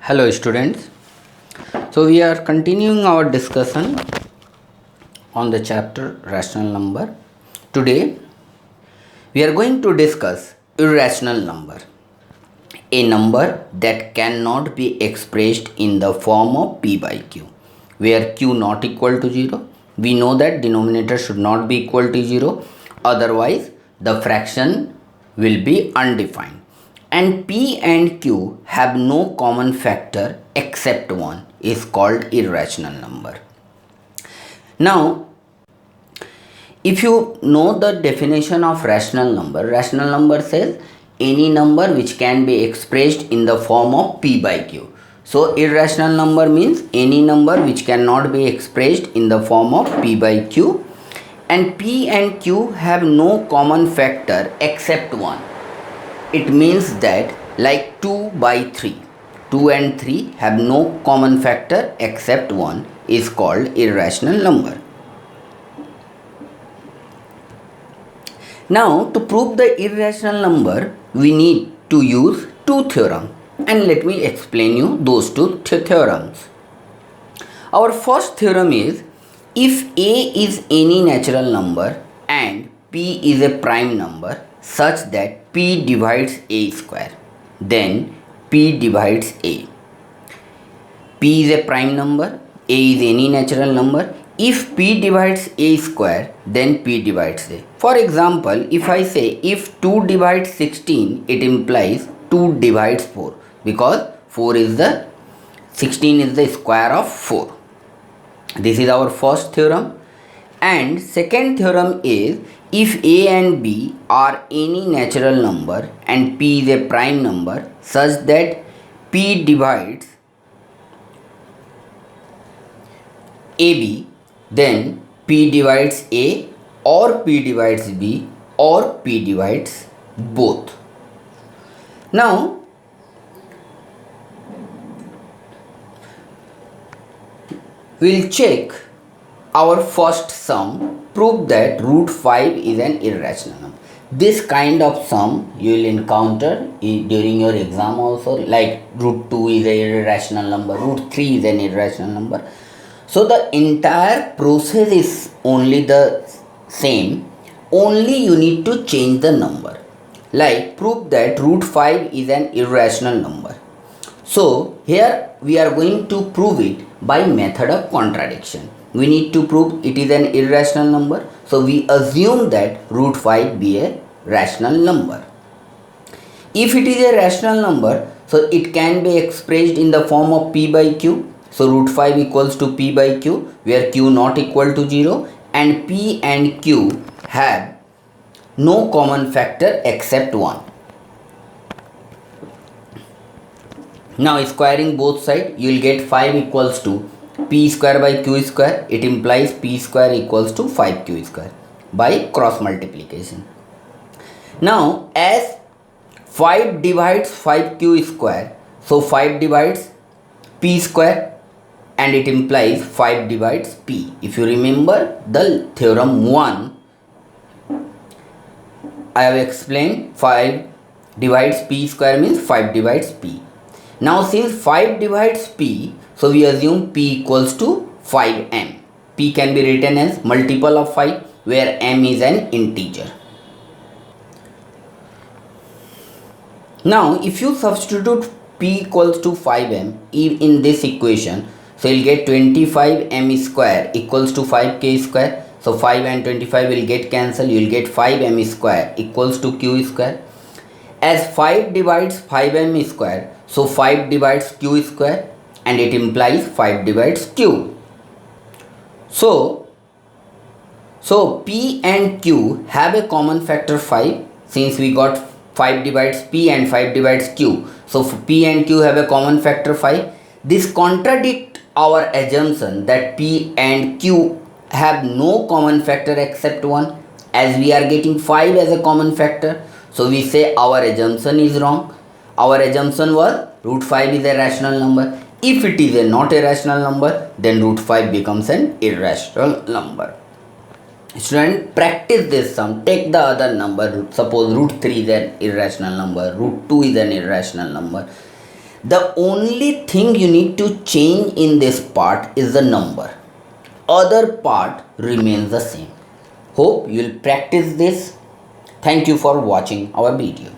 Hello students. So we are continuing our discussion on the chapter rational number. Today we are going to discuss irrational number, a number that cannot be expressed in the form of p by q, where q not equal to 0. We know that denominator should not be equal to 0, otherwise the fraction will be undefined, and p and q have no common factor except 1 is called irrational number. Now, if you know the definition of rational number says any number which can be expressed in the form of p by q. So irrational number means any number which cannot be expressed in the form of p by q, and p and q have no common factor except 1. It means that like 2 by 3, 2 and 3 have no common factor except 1 is called irrational number. Now, to prove the irrational number, we need to use two theorems, and let me explain you those two theorems. Our first theorem is, if a is any natural number and p is a prime number such that p divides a square, then p divides a. P is a prime number, a is any natural number. If p divides a square, then p divides a. For example, if I say if 2 divides 16, it implies 2 divides 4, because 16 is the square of 4. This is our first theorem. And second theorem is, if a and b are any natural number and p is a prime number such that p divides ab, then p divides a, or p divides b, or p divides both. Now, we'll check our first sum, prove that root 5 is an irrational number. This kind of sum you will encounter during your exam also, like root 2 is an irrational number, root 3 is an irrational number. So the entire process is only the same, only you need to change the number. Like prove that root 5 is an irrational number. So here we are going to prove it by method of contradiction. We need to prove it is an irrational number. So we assume that root 5 be a rational number. If it is a rational number, so it can be expressed in the form of p by q. So root 5 equals to p by q, where q not equal to 0, and p and q have no common factor except 1. Now squaring both sides, you will get 5 equals to p square by q square. It implies p square equals to 5q square by cross multiplication. Now as 5 divides 5q square, so 5 divides p square, and it implies 5 divides p. If you remember the theorem 1, I have explained 5 divides p square means 5 divides p. Now since 5 divides p, so we assume p equals to 5m. P can be written as multiple of 5, where m is an integer. Now if you substitute p equals to 5m in this equation, so you'll get 25m square equals to 5k square. So 5 and 25 will get cancelled. You will get 5m square equals to q square. As 5 divides 5m square, so 5 divides q square, and it implies 5 divides q. So p and q have a common factor 5, since we got 5 divides p and 5 divides q. So p and q have a common factor 5. This contradicts our assumption that p and q have no common factor except 1, as we are getting 5 as a common factor. So we say our assumption is wrong. Our assumption was root 5 is a rational number. If it is not a rational number, then root 5 becomes an irrational number. Student, practice this sum. Take the other number. Suppose root 3 is an irrational number, root 2 is an irrational number. The only thing you need to change in this part is the number. Other part remains the same. Hope you'll practice this. Thank you for watching our video.